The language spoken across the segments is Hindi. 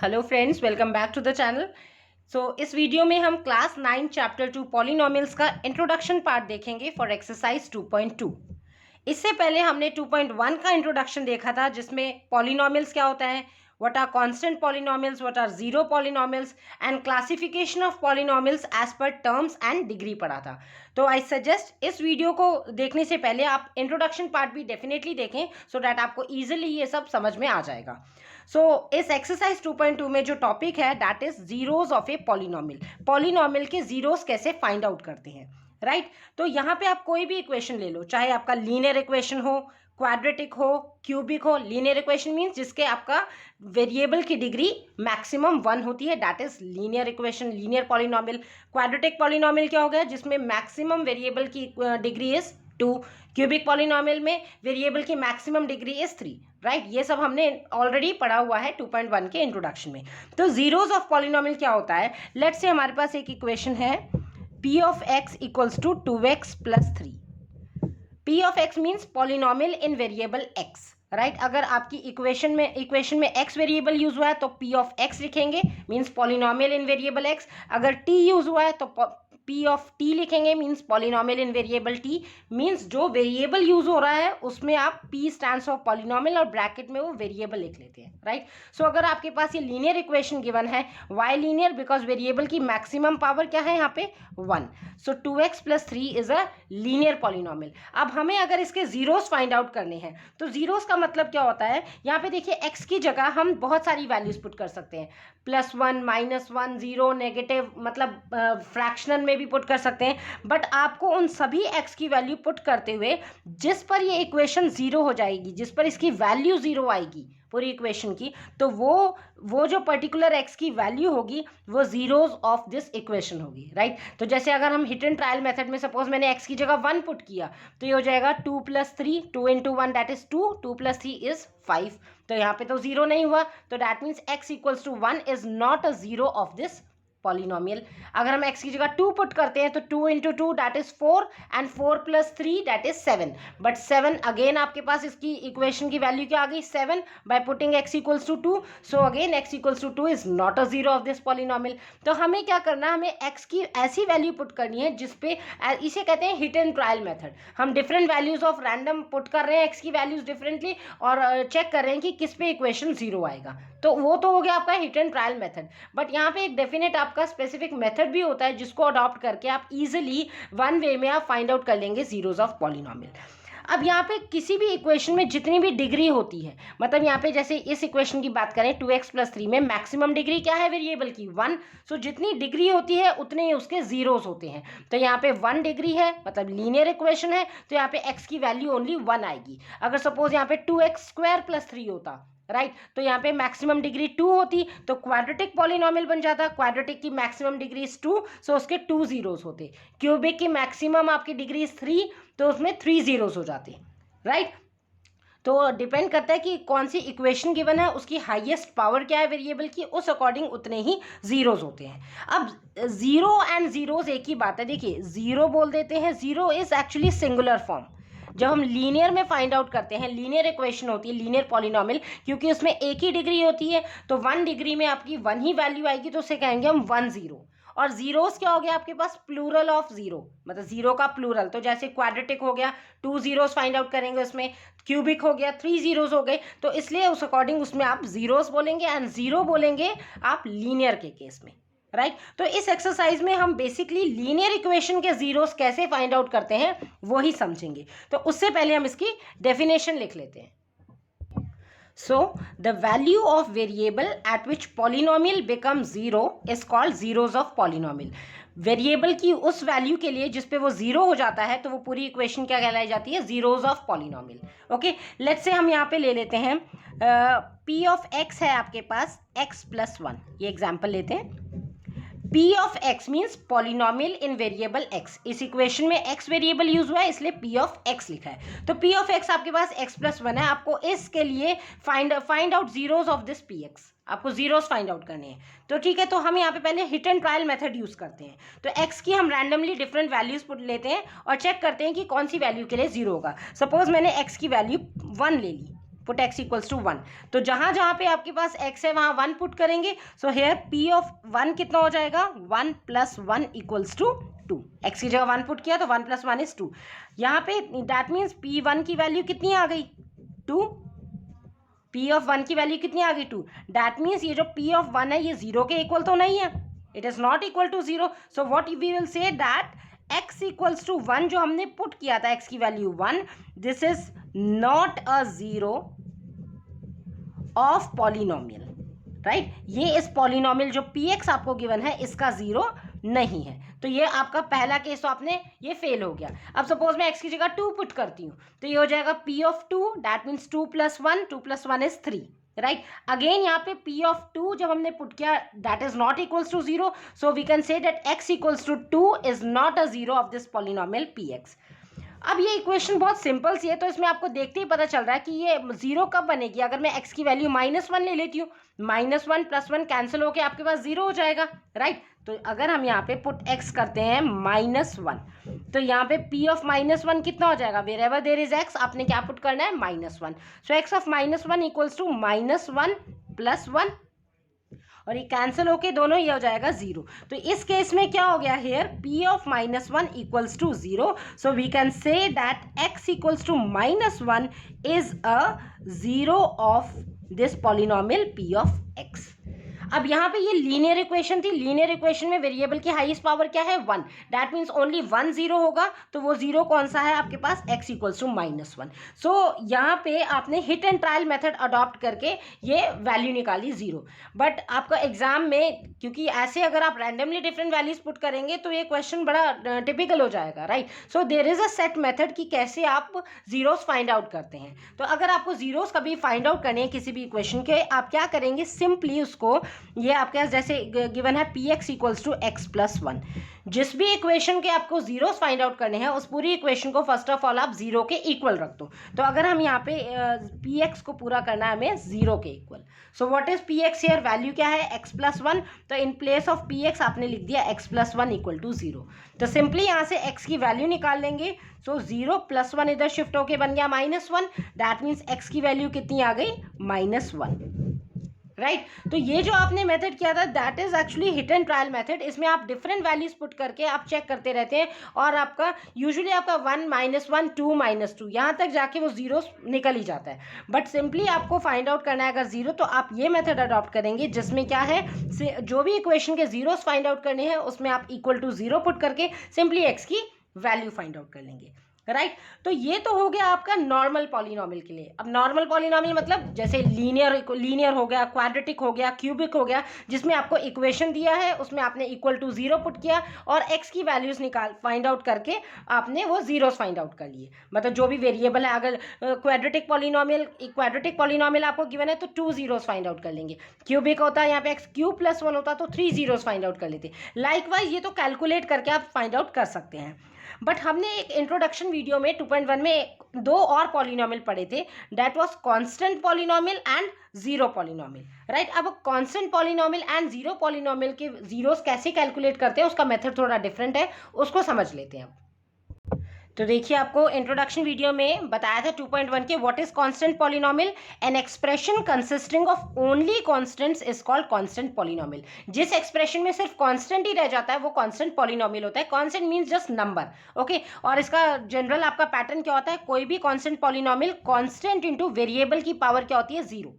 Hello friends, welcome back to the channel. इस वीडियो में हम क्लास 9 चैप्टर 2 पॉलिनोमियल्स का इंट्रोडक्शन पार्ट देखेंगे फॉर एक्सरसाइज 2.2। इससे पहले हमने 2.1 का इंट्रोडक्शन देखा था जिसमें पॉलिनोमियल्स क्या होता है, what are constant polynomials, what are zero polynomials and classification of polynomials as per terms and degree पढ़ा था। तो आई सजेस्ट इस वीडियो को देखने से पहले आप इंट्रोडक्शन पार्ट भी डेफिनेटली देखें सो दैट आपको ईजिली ये सब समझ में आ जाएगा। इस एक्सरसाइज 2.2 में जो टॉपिक है that is zeros of a polynomial. Polynomial के जीरोस कैसे फाइंड आउट करते हैं, राइट। तो यहाँ पे आप कोई भी इक्वेशन ले लो, चाहे आपका लीनियर इक्वेशन हो, क्वाड्रेटिक हो, क्यूबिक हो। लीनियर इक्वेशन मीन्स जिसके आपका वेरिएबल की डिग्री मैक्सिमम 1 होती है, that is linear equation, linear polynomial. Quadratic polynomial क्या हो गया, जिसमें मैक्सिमम वेरिएबल की डिग्री इज 2। क्यूबिक पॉलिनोमियल में वेरिएबल की मैक्सिमम डिग्री इज 3, राइट। ये सब हमने ऑलरेडी पढ़ा हुआ है 2.1 के इंट्रोडक्शन में। तो जीरोस ऑफ पॉलिनोमियल क्या होता है, लेट्स से हमारे पास एक इक्वेशन है p of x equals to 2x plus 3। p of x means polynomial in variable x, right. अगर आपकी इक्वेशन में x वेरिएबल यूज हुआ है तो p of x लिखेंगे, means polynomial in variable x। अगर t यूज हुआ है तो p of t लिखेंगे, means polynomial in variable t। Means जो वेरिएबल यूज हो रहा है उसमें आप p स्टैंड्स फॉर पॉलिनोमियल और ब्रैकेट में वो वेरिएबल लिख लेते हैं, राइट। सो अगर आपके पास ये लीनियर इक्वेशन गिवन है, वाई लीनियर, बिकॉज वेरिएबल की मैक्सिमम पावर क्या है यहाँ पे 1। सो 2x plus 3 is a linear polynomial. अब हमें अगर इसके जीरोस फाइंड आउट करने हैं तो जीरोस का मतलब क्या होता है, यहाँ पे देखिए x की जगह हम बहुत सारी वैल्यूज पुट कर सकते हैं, +1, -1, 0, नेगेटिव, मतलब फ्रैक्शनल में भी पुट कर सकते हैं। बट आपको उन सभी x की वैल्यू पुट करते हुए जिस पर ये इक्वेशन 0 हो जाएगी, जिस पर इसकी वैल्यू 0 आएगी पूरी इक्वेशन की, तो वो जो पर्टिकुलर x की वैल्यू होगी वो जीरोस ऑफ दिस इक्वेशन होगी, राइट। तो जैसे अगर हम हिट एंड ट्रायल मेथड में सपोज मैंने x की जगह 1 पुट किया तो ये हो जाएगा 2 + 3, 2 × 1 दैट इज 2, 2 + 3 इज 5। तो यहाँ पे तो 0 नहीं हुआ, तो that means x = 1 is not a zero of this polynomial. अगर हम x की जगह 2 पुट करते हैं तो 2 × 2 that is 4 and 4 + 3 that is 7। But 7 again आपके पास इसकी इक्वेशन की वैल्यू क्या आ गई, 7 by putting x = 2। So again x = 2 is not a zero of this polynomial. तो हमें क्या करना है, हमें x की ऐसी वैल्यू पुट करनी है जिसपे, इसे कहते हैं हिट एंड ट्रायल मेथड। हम different values of random put कर रहे हैं x की वैल्यूज डिफरेंटली और चेक कर रहे हैं कि किस पे इक्वेशन 0 आएगा। तो वो तो हो गया आपका hit and trial method. But यहाँ पे एक डेफिनेट आपका स्पेसिफिक मेथड भी होता है जिसको अडॉप्ट करके आप इजीली वन वे में आप फाइंड आउट कर लेंगे जीरोस ऑफ पॉलिनोमियल। अब यहाँ पे किसी भी इक्वेशन में जितनी भी डिग्री होती है, मतलब यहाँ पे जैसे इस इक्वेशन की बात करें 2x + 3 में मैक्सिमम डिग्री क्या है वेरिएबल की 1। सो जितनी डिग्री होती है उतने ही उसके जीरोस होते हैं। तो यहाँ पे 1 डिग्री है, मतलब लीनियर इक्वेशन है, तो यहाँ पे x की वैल्यू ओनली 1 आएगी। अगर सपोज यहाँ पे 2x² + 3 होता, राइट, तो यहाँ पे मैक्सिमम डिग्री 2 होती तो क्वाड्रेटिक पॉलिनोमियल बन जाता। क्वाड्रेटिक की मैक्सिमम डिग्री 2, सो उसके 2 जीरोस होते। क्यूबिक की मैक्सिमम आपकी डिग्री 3, तो उसमें 3 जीरोस हो जाते, राइट। तो डिपेंड करता है कि कौन सी इक्वेशन गिवन है, उसकी हाईएस्ट पावर क्या है वेरिएबल की, उस अकॉर्डिंग उतने ही जीरोस होते हैं। अब जीरो एंड जीरोस एक ही बात है। देखिए जीरो बोल देते हैं, zero is actually singular form. जब हम लीनियर में फाइंड आउट करते हैं, लीनियर इक्वेशन होती है लीनियर पॉलिनोमियल, क्योंकि उसमें एक ही डिग्री होती है तो 1 डिग्री में आपकी 1 ही वैल्यू आएगी, तो उसे कहेंगे हम 1 0। और जीरोस क्या हो गया आपके पास, प्लूरल ऑफ जीरो, मतलब जीरो का प्लूरल। तो जैसे क्वाड्रेटिक हो गया 2 जीरोस फाइंड आउट करेंगे उसमें, क्यूबिक हो गया 3 जीरोस हो गए, तो इसलिए उस अकॉर्डिंग उसमें आप जीरोस बोलेंगे एंड जीरो बोलेंगे आप लीनियर के केस में, राइट। तो इस एक्सरसाइज में हम बेसिकली लीनियर इक्वेशन के जीरोस कैसे फाइंड आउट करते हैं वो ही समझेंगे। तो उससे पहले हम इसकी डेफिनेशन लिख लेते हैं। So the value of variable at which polynomial becomes 0 is called zeros of polynomial। Variable की उस वैल्यू के लिए जिस पे वो 0 हो जाता है तो वो पूरी इक्वेशन क्या कहलाई जाती है, zeros of polynomial. Okay, let's say हम यहाँ पे ले लेते हैं p of x है आपके पास x + 1, ये एग्जाम्पल लेते हैं। p of x means polynomial in variable x। इस इक्वेशन में x वेरिएबल यूज हुआ है इसलिए p of x लिखा है। तो p of x आपके पास x + 1 है। आपको इसके लिए find out zeros of this px, आपको जीरोस फाइंड आउट करने हैं। तो ठीक है, तो हम यहाँ पे पहले hit and trial method use करते हैं। तो x की हम रैंडमली डिफरेंट वैल्यूज पुट लेते हैं और चेक करते हैं कि कौन सी वैल्यू के लिए 0 होगा। सपोज मैंने x की वैल्यू 1 ले ली, पुट x इक्वल्स टू 1। तो जहां जहां पे आपके पास x है वहां 1 पुट करेंगे। सो हेयर p ऑफ 1 कितना हो जाएगा, 1 + 1 इक्वल्स टू 2। x की जगह 1 पुट किया तो 1 + 1 इज 2। यहाँ पे दैट मीन्स p1 की वैल्यू कितनी आ गई, 2। p ऑफ 1 की वैल्यू कितनी आ गई, 2। दैट मीन्स ये जो p ऑफ 1 है ये 0 के इक्वल तो नहीं है, it is not equal to 0। So what we will say that x equals to 1 जो हमने पुट किया था, x की value 1, this is not a 0 of polynomial, right. ये इस पॉलिनोमियल जो px आपको गिवन है इसका 0 नहीं है। तो ये आपका पहला केस तो आपने ये फेल हो गया। अब सपोज मैं x की जगह 2 पुट करती हूँ तो ये हो जाएगा p of 2, that means 2 + 1, 2 + 1 is 3, right. Again यहाँ पे p ऑफ 2 जब हमने पुट किया that is not equals to 0, so we can say that x equals to 2 is not a 0 of this polynomial px। अब ये इक्वेशन बहुत सिंपल सी है, तो इसमें आपको देखते ही पता चल रहा है कि ये 0 कब बनेगी, अगर मैं x की वैल्यू -1 ले लेती हूँ, -1 + 1 कैंसिल होके आपके पास 0 हो जाएगा, राइट। तो अगर हम यहाँ पे पुट x करते हैं -1, तो यहाँ पे p ऑफ -1 कितना हो जाएगा, wherever there is x आपने क्या पुट करना है, -1। So x of -1 equals to -1 + 1, और ये कैंसिल होके दोनों ये हो जाएगा 0। तो इस केस में क्या हो गया, here p of -1 equals to 0, so we can say that x equals to -1 is a 0 of this polynomial p of x। अब यहाँ पे ये लीनियर इक्वेशन थी, लीनियर इक्वेशन में वेरिएबल की हाईएस्ट पावर क्या है, 1, दैट मीन्स ओनली 1 0 होगा। तो वो 0 कौन सा है आपके पास, x इक्वल्स टू -1। सो यहाँ पे आपने hit and trial method adopt करके ये वैल्यू निकाली 0। बट आपका एग्जाम में, क्योंकि ऐसे अगर आप रैंडमली डिफरेंट वैल्यूज पुट करेंगे तो ये क्वेश्चन बड़ा टिपिकल हो जाएगा, right. So there is a set method कि कैसे आप जीरोस फाइंड आउट करते हैं। तो अगर आपको जीरोस कभी फाइंड आउट करने हैं किसी भी इक्वेशन के, आप क्या करेंगे, सिंपली उसको, ये आपके पास जैसे गिवन है px इक्वल्स टू x + 1, जिस भी इक्वेशन के आपको जीरोस फाइंड आउट करने हैं उस पूरी इक्वेशन को फर्स्ट ऑफ ऑल आप 0 के इक्वल रख दो। तो अगर हम यहाँ पे px को पूरा करना है हमें 0 के equal, so what is px here, value क्या है, x + 1। तो इन प्लेस ऑफ px आपने लिख दिया x + 1 इक्वल टू 0। तो सिंपली यहाँ से x की वैल्यू निकाल लेंगे। सो 0 + 1 इधर शिफ्ट होके बन गया -1, दैट मीन्स x की वैल्यू कितनी आ गई, -1, राइट। तो ये जो आपने मेथड किया था that is actually hit and trial method. इसमें आप डिफरेंट वैल्यूज पुट करके आप चेक करते रहते हैं और आपका यूजुअली आपका 1 -1 2 -2 यहाँ तक जाके वो 0 निकल ही जाता है। बट सिंपली आपको फाइंड आउट करना है अगर 0, तो आप ये मेथड अडॉप्ट करेंगे जिसमें क्या है, जो भी इक्वेशन के जीरोस फाइंड आउट करने हैं उसमें आप इक्वल टू 0 पुट करके सिंपली x की वैल्यू फाइंड आउट कर लेंगे, राइट। तो ये तो हो गया आपका नॉर्मल पॉलिनोमियल के लिए। अब नॉर्मल पॉलिनोमियल मतलब जैसे लीनियर हो गया, क्वाड्रेटिक हो गया, क्यूबिक हो गया, जिसमें आपको इक्वेशन दिया है उसमें आपने इक्वल टू 0 पुट किया और x की वैल्यूज फाइंड आउट करके आपने वो जीरोस फाइंड आउट कर लिए। मतलब जो भी वेरिएबल है, अगर क्वाड्रेटिक पॉलिनोमियल आपको गिवन है तो 2 जीरोस फाइंड आउट कर लेंगे। क्यूबिक होता है यहाँ पे x³ + 1 होता तो 3 जीरोस फाइंड आउट कर लेते। लाइकवाइज ये तो कैलकुलेट करके आप फाइंड आउट कर सकते हैं। बट हमने एक इंट्रोडक्शन वीडियो में 2.1 में 2 और पॉलिनोमियल पढ़े थे, that was constant polynomial and zero polynomial, right. अब constant polynomial and zero polynomial के जीरोस कैसे कैलकुलेट करते हैं उसका मेथड थोड़ा डिफरेंट है, उसको समझ लेते हैं। तो देखिए, आपको इंट्रोडक्शन वीडियो में बताया था 2.1 के what is constant polynomial, an expression consisting of only constants is called constant polynomial. जिस एक्सप्रेशन में सिर्फ कांस्टेंट ही रह जाता है वो कांस्टेंट पॉलिनोमियल होता है। Constant means just number, okay. और इसका जनरल आपका पैटर्न क्या होता है, कोई भी constant polynomial constant into variable की पावर क्या होती है, 0।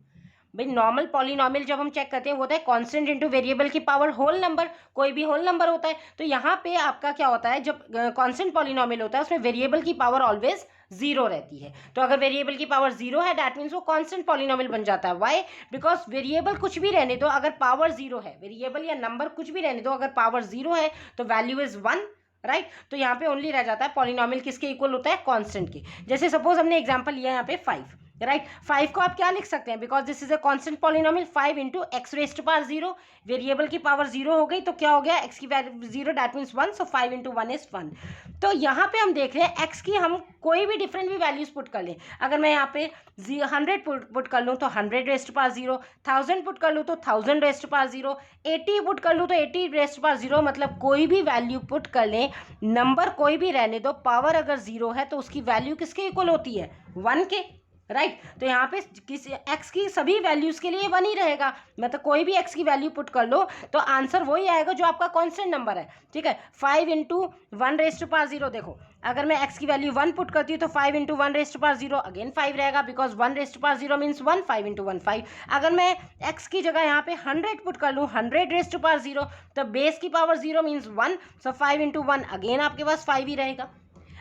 भाई नॉर्मल पॉलिनोमियल जब हम चेक करते हैं वो होता है कांस्टेंट इनटू वेरिएबल की पावर होल नंबर, कोई भी होल नंबर होता है। तो यहाँ पे आपका क्या होता है, जब कांस्टेंट पॉलिनोमियल होता है उसमें वेरिएबल की पावर ऑलवेज 0 रहती है। तो अगर वेरिएबल की पावर 0 है दैट मीन्स वो कांस्टेंट पॉलिनोमियल बन जाता है। व्हाई, बिकॉज वेरिएबल कुछ भी रहने दो, अगर पावर 0 है, वेरिएबल या नंबर कुछ भी रहने दो, अगर पावर 0 है तो वैल्यू इज 1, राइट। तो यहाँ पे ओनली रह जाता है पॉलिनोमियल किसके इक्वल होता है, कांस्टेंट के। जैसे सपोज हमने एग्जांपल लिया यहाँ पे 5, राइट। 5 को आप क्या लिख सकते हैं, because this is a constant polynomial, 5 into x⁻0, variable की पावर 0 हो गई तो क्या हो गया, x की value 0 that means 1, so 5 into 1 is 1। तो यहाँ पे हम देख रहे हैं x की हम कोई भी डिफरेंट भी वैल्यूज पुट कर लें। अगर मैं यहाँ पे 100 पुट कर लूँ तो 100⁻0, 1000 पुट कर लूँ तो 1000⁻0, 80 पुट कर लूँ तो 80⁻0, मतलब कोई भी वैल्यू पुट कर लें, नंबर कोई भी रहने दो, पावर अगर 0 है तो उसकी वैल्यू किसके इक्वल होती है, 1 के, राइट तो यहाँ पे किसी x की सभी वैल्यूज के लिए 1 ही रहेगा, मतलब कोई भी x की वैल्यू पुट कर लो तो आंसर वही आएगा जो आपका कांस्टेंट नंबर है, ठीक है। 5 इंटू 1⁻0, देखो अगर मैं x की वैल्यू 1 पुट करती हूँ तो 5 इंटू 1⁻0 अगेन 5 रहेगा, बिकॉज 1⁻0 मीन्स 1, 5 इंटू 1 5। अगर मैं x की जगह यहाँ पे 100 पुट कर लूँ 100⁻0 तो बेस की पावर 0 मीन्स 1, सो 5 इंटू 1 अगेन आपके पास 5 ही रहेगा।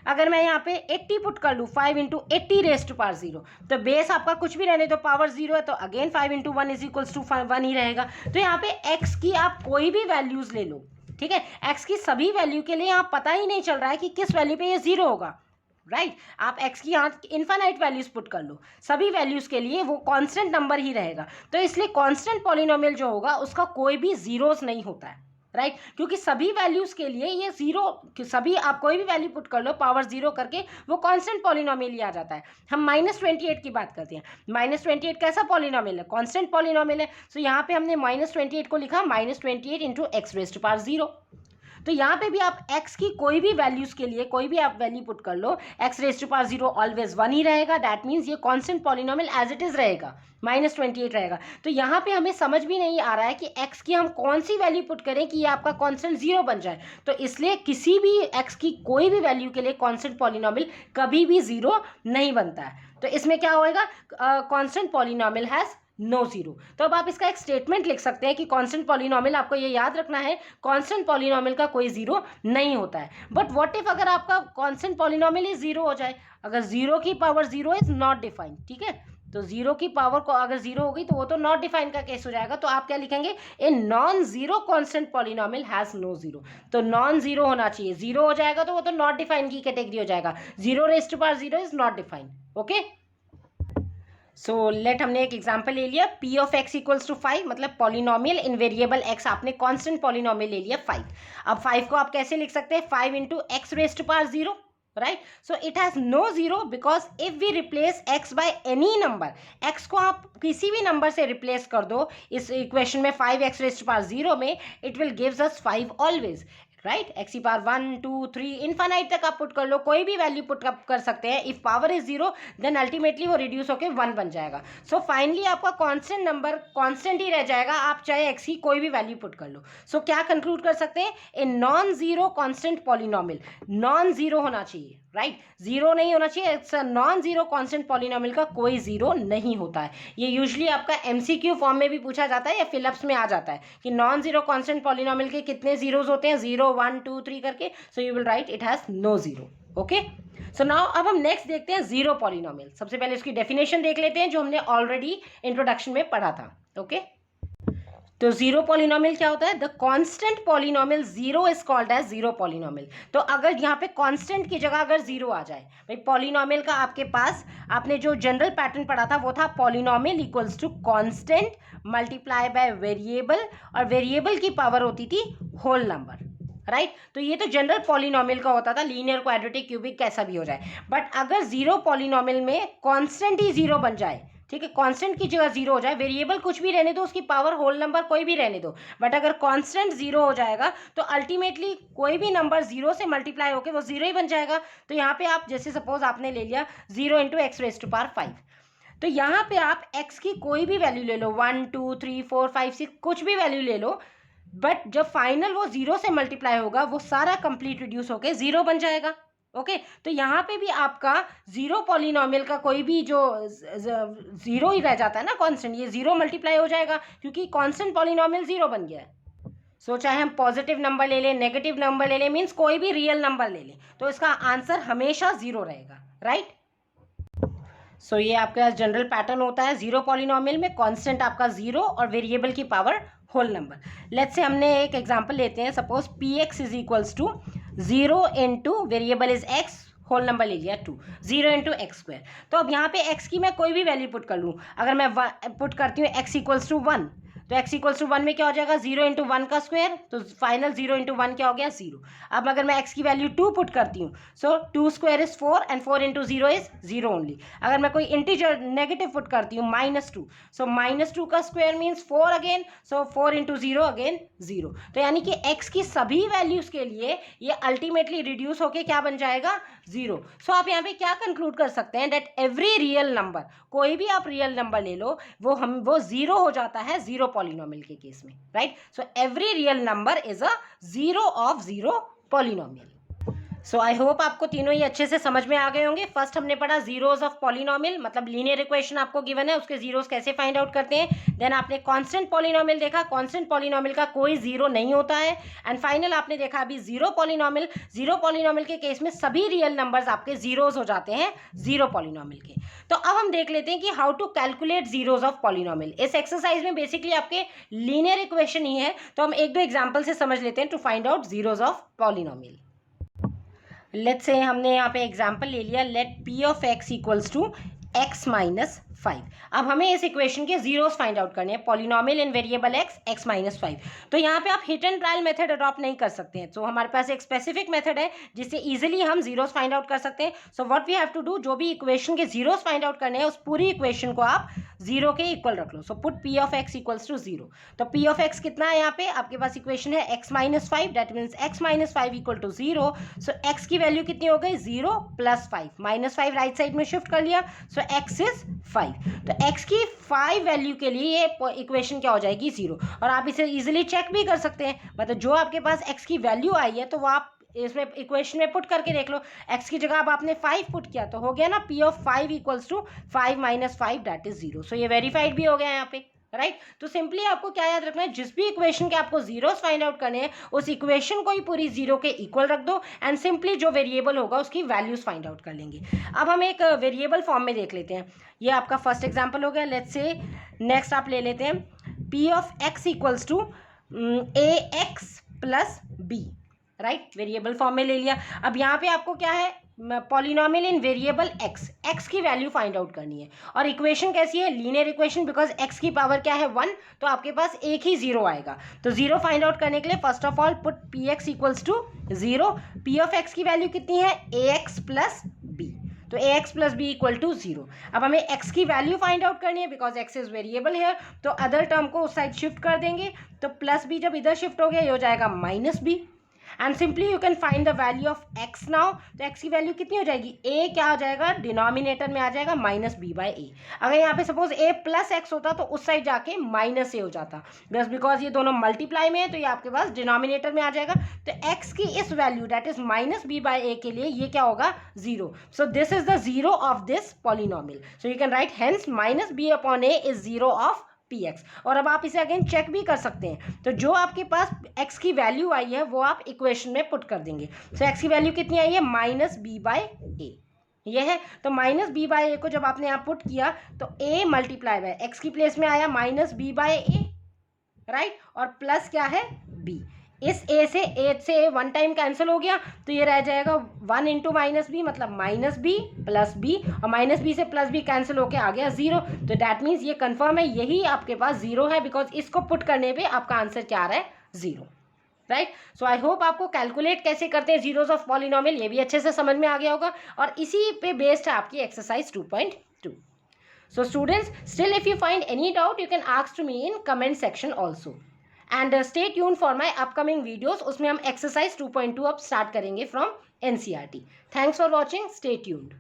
अगर मैं यहाँ पे 80 पुट कर लूँ 5 इंटू 80⁻0 तो बेस आपका कुछ भी रहने दो, पावर 0 है तो again 5 into 1 is equals to 1 ही रहेगा। तो यहाँ पे x की आप कोई भी वैल्यूज ले लो, ठीक है, x की सभी वैल्यू के लिए यहाँ पता ही नहीं चल रहा है कि किस वैल्यू पे ये 0 होगा, राइट आप x की यहाँ इन्फाइनाइट वैल्यूज पुट कर लो, सभी वैल्यूज के लिए वो कांस्टेंट नंबर ही रहेगा। तो इसलिए कांस्टेंट पॉलिनोमियल जो होगा उसका कोई भी जीरोस नहीं होता है, राइट क्योंकि सभी वैल्यूज के लिए ये 0, सभी आप कोई भी वैल्यू पुट कर लो पावर 0 करके वो कांस्टेंट पॉलिनोमियल ही आ जाता है। हम -28 की बात करते हैं, -28 कैसा पॉलिनोमियल है, कांस्टेंट पॉलिनोमियल है। सो यहाँ पे हमने -28 को लिखा -28 इंटू x⁻0। तो यहाँ पे भी आप x की कोई भी वैल्यूज के लिए कोई भी आप वैल्यू पुट कर लो x⁻0 ऑलवेज 1 ही रहेगा, दैट मीन्स ये constant polynomial as it is रहेगा, -28 रहेगा। तो यहाँ पे हमें समझ भी नहीं आ रहा है कि x की हम कौन सी वैल्यू पुट करें कि ये आपका कांस्टेंट 0 बन जाए। तो इसलिए किसी भी x की कोई भी वैल्यू के लिए कांस्टेंट पॉलिनोमियल कभी भी 0 नहीं बनता है। तो इसमें क्या होएगा, constant polynomial has no zero. तो अब आप इसका एक स्टेटमेंट लिख सकते हैं कि कांस्टेंट पॉलिनोमियल, आपको ये याद रखना है कांस्टेंट पॉलिनोमियल का कोई जीरो नहीं होता है। बट व्हाट इफ अगर आपका कांस्टेंट पॉलिनोमियल ही 0 हो जाए, अगर 0 की पावर 0 इज नॉट डिफाइंड, ठीक है, तो 0 की पावर को अगर 0 हो गई तो वो तो नॉट डिफाइंड का केस हो जाएगा। तो आप क्या लिखेंगे, a non zero constant polynomial has no zero. तो नॉन जीरो होना चाहिए, 0 हो जाएगा तो वो तो नॉट डिफाइंड की कैटेगरी हो जाएगा, 0⁻0 is not defined, okay. So let हमने एक एग्जांपल ले लिया, p of x equals to 5, मतलब पॉलिनोमियल इन वेरिएबल x आपने कांस्टेंट पॉलिनोमियल ले लिया 5। अब 5 को आप कैसे लिख सकते हैं, 5 into x⁻0, right. So it has no zero because if we replace x by any number, x को आप किसी भी नंबर से रिप्लेस कर दो इस इक्वेशन में 5x⁻0 में, it will gives us 5 always, right. x की पावर 1 2 3 इनफाइनाइट तक आप पुट कर लो, कोई भी वैल्यू पुट कर सकते हैं। If power is 0 then ultimately वो रिड्यूस होकर 1 बन जाएगा। सो फाइनली आपका कांस्टेंट नंबर कांस्टेंट ही रह जाएगा, आप चाहे x की कोई भी वैल्यू पुट कर लो। सो क्या कंक्लूड कर सकते हैं, ए non zero constant polynomial, non zero होना चाहिए, राइट, जीरो नहीं होना चाहिए। It's a non zero constant polynomial का कोई जीरो नहीं होता है। ये यूजुअली आपका एमसीक्यू फॉर्म में भी पूछा जाता है या फिलअप्स में आ जाता है कि नॉन जीरो कांस्टेंट पॉलिनोमियल के कितने जीरोस होते हैं, 0 1 2 3 करके। So you will write it has no zero, okay. So now अब हम नेक्स्ट देखते हैं जीरो पॉलिनोमियल। सबसे पहले इसकी डेफिनेशन देख लेते हैं जो हमने ऑलरेडी इंट्रोडक्शन में पढ़ा था, ओके। तो जीरो पॉलिनोमियल क्या होता है, the constant polynomial zero is called as zero polynomial. तो अगर यहाँ पे कांस्टेंट की जगह अगर जीरो आ जाए, भाई पॉलिनोमियल का आपके पास आपने जो जनरल पैटर्न पढ़ा था वो था polynomial equals to constant multiply by variable, और वेरिएबल की पावर होती थी होल नंबर, राइट। तो ये तो जनरल पॉलिनोमियल का होता था, लीनियर क्वाड्रेटिक क्यूबिक कैसा भी हो जाए। बट अगर जीरो पॉलिनोमियल में कांस्टेंट ही जीरो बन जाए, ठीक है, कांस्टेंट की जगह जीरो हो जाए, वेरिएबल कुछ भी रहने दो, उसकी पावर होल नंबर कोई भी रहने दो, बट अगर कांस्टेंट जीरो हो जाएगा तो अल्टीमेटली कोई भी नंबर जीरो से मल्टीप्लाई होकर वो जीरो ही बन जाएगा। तो यहाँ पे आप जैसे सपोज आपने ले लिया 0 इंटू x⁻5, तो यहाँ पे आप x की कोई भी वैल्यू ले लो, 1 2 3 4 5 6 कुछ भी वैल्यू ले लो, बट जब फाइनल वो जीरो से मल्टीप्लाई होगा वो सारा कंप्लीट रिड्यूस होकर जीरो बन जाएगा, ओके। तो यहाँ पे भी आपका जीरो पॉलिनोमियल का कोई भी जो जीरो ही रह जाता है ना कांस्टेंट, ये जीरो मल्टीप्लाई हो जाएगा क्योंकि कांस्टेंट पॉलिनोमियल जीरो बन गया है। सो चाहे हम पॉजिटिव नंबर ले लें, नेगेटिव नंबर ले लें, मीन्स कोई भी रियल नंबर ले लें, तो इसका आंसर हमेशा जीरो रहेगा, राइट। सो ये आपका जनरल पैटर्न होता है जीरो पॉलिनोमियल में, कांस्टेंट आपका जीरो और वेरिएबल की power whole number. Let's say हमने एक एग्जांपल लेते हैं, suppose px is equals to 0 into variable is x, whole number ले लिया 2, 0 इंटू x²। तो अब यहाँ पे x की मैं कोई भी वैल्यू पुट कर लूँ, अगर मैं पुट करती हूँ x इक्वल्स टू 1, तो x इक्वल्स टू 1 में क्या हो जाएगा 0 इंटू 1 का स्क्वायर, तो फाइनल 0 इंटू 1 क्या हो गया 0। अब अगर मैं x की वैल्यू 2 पुट करती हूँ, सो 2 square is 4 and 4 into 0 is 0 only. अगर मैं कोई इंटीजर नेगेटिव पुट करती हूँ -2, सो -2 का स्क्वायर मीन्स 4 अगेन, सो 4 इंटू 0 अगेन 0। तो यानी कि x की सभी वैल्यूज के लिए ये अल्टीमेटली रिड्यूस होके क्या बन जाएगा 0। सो आप यहाँ पे क्या कंक्लूड कर सकते हैं दैट एवरी रियल नंबर, कोई भी आप रियल नंबर ले लो, वो 0 हो जाता है 0 पॉलिनोमियल के केस में, right. So every real number is a 0 of 0 polynomial. So I hope आपको तीनों ही अच्छे से समझ में आ गए होंगे। फर्स्ट हमने पढ़ा जीरोस ऑफ पॉलिनोमियल, मतलब लीनियर इक्वेशन आपको गिवन है, उसके जीरोस कैसे फाइंड आउट करते हैं। देन आपने कांस्टेंट पॉलिनोमियल देखा, कांस्टेंट पॉलिनोमियल का कोई जीरो नहीं होता है। एंड फाइनल आपने देखा अभी जीरो पॉलिनोमियल, जीरो पॉलिनोमियल के केस में सभी रियल नंबर्स आपके जीरोस हो जाते हैं जीरो पॉलिनोमियल के। तो अब हम देख लेते हैं कि how to calculate zeros of polynomial. इस एक्सरसाइज में बेसिकली आपके लीनियर इक्वेशन ही है, तो हम एक दो एग्जाम्पल से समझ लेते हैं to find out zeros of polynomial. Let's say हमने यहाँ पे एग्जाम्पल ले लिया, let p of x equals to x minus 5। अब हमें इस इक्वेशन के जीरोस फाइंड आउट करने हैं, polynomial in variable x minus 5। तो यहाँ पे आप hit and trial method adopt नहीं कर सकते हैं, तो हमारे पास एक स्पेसिफिक मेथड है जिससे इजीली हम जीरोस फाइंड आउट कर सकते हैं। So what we have to do, जो भी इक्वेशन के जीरोस फाइंड आउट करने हैं उस पूरी इक्वेशन को आप जीरो के इक्वल रख लो। So put p of x equals to 0। तो p ऑफ x कितना है, यहाँ पे आपके पास इक्वेशन है x minus 5, that means x minus 5 equal to 0। So x की वैल्यू कितनी हो गई 0 प्लस 5, -5 राइट साइड में शिफ्ट कर लिया, सो x इज 5। तो x की 5 वैल्यू के लिए ये इक्वेशन क्या हो जाएगी 0। और आप इसे इजीली चेक भी कर सकते हैं, मतलब जो आपके पास x की वैल्यू आई है तो वो आप इसमें इक्वेशन में पुट करके देख लो। x की जगह अब आपने 5 पुट किया तो हो गया ना p of 5 equals to 5 minus 5 that is 0। So ये वेरीफाइड भी हो गया यहाँ पे, राइट। तो सिंपली आपको क्या याद रखना है, जिस भी इक्वेशन के आपको जीरोस फाइंड आउट करने हैं उस इक्वेशन को ही पूरी 0 के इक्वल रख दो एंड सिंपली जो वेरिएबल होगा उसकी वैल्यूज फाइंड आउट कर लेंगे। अब हम एक वेरिएबल फॉर्म में देख लेते हैं, ये आपका फर्स्ट एग्जाम्पल हो गया। लेट्स से नेक्स्ट आप ले लेते हैं p of x equals to ax plus b, right, variable form में ले लिया। अब यहाँ पे आपको क्या है, पॉलिनोमियल इन वेरिएबल x की वैल्यू फाइंड आउट करनी है। और इक्वेशन कैसी है, लीनियर इक्वेशन, बिकॉज x की पावर क्या है 1, तो आपके पास एक ही जीरो आएगा। तो जीरो फाइंड आउट करने के लिए first of all put px equals to 0। p of x की वैल्यू कितनी है ax प्लस b, तो ax plus b equal to 0। अब हमें x की वैल्यू फाइंड आउट करनी है बिकॉज x इज वेरिएबल है, तो अदर टर्म को उस साइड शिफ्ट कर देंगे, तो प्लस बी जब इधर शिफ्ट हो गया ये हो जाएगा minus b and simply you can find the value of x now. तो x की वैल्यू कितनी हो जाएगी, a क्या हो जाएगा डिनोमिनेटर में आ जाएगा माइनस बी बाई ए। अगर यहाँ पे सपोज a प्लस एक्स होता तो उस साइड जाके माइनस ए हो जाता, बस बिकॉज ये दोनों मल्टीप्लाई में है तो ये आपके पास डिनोमिनेटर में आ जाएगा। तो x की इस value that is minus b by a के लिए ये क्या होगा 0। So this is the 0 of this polynomial. So you can write hence minus b upon a is 0 of px। और अब आप इसे अगेन चेक भी कर सकते हैं, तो जो आपके पास x की वैल्यू आई है वो आप इक्वेशन में पुट कर देंगे। सो x की वैल्यू कितनी आई है माइनस बी बाई ए, ये है। तो माइनस बी बाई ए को जब आपने यहाँ पुट किया तो a मल्टीप्लाई बाय x की प्लेस में आया minus b by a, right, और प्लस क्या है b। इस a से वन टाइम कैंसिल हो गया तो ये रह जाएगा 1 इंटू माइनस बी, मतलब माइनस बी प्लस बी, और माइनस बी से प्लस बी कैंसिल होके आ गया 0। तो डैट मीन्स ये कंफर्म है, यही आपके पास 0 है बिकॉज इसको पुट करने पे आपका आंसर क्या आ रहा है 0, राइट। सो आई होप आपको कैलकुलेट कैसे करते हैं जीरोस ऑफ पॉलिनोमियल ये भी अच्छे से समझ में आ गया होगा, और इसी पे बेस्ड है आपकी exercise 2.2। So students, still if you find any doubt, you can ask to me in comment section also. And stay tuned for my upcoming videos. उसमें हम exercise 2.2 अब start करेंगे from NCERT. Thanks for watching. Stay tuned.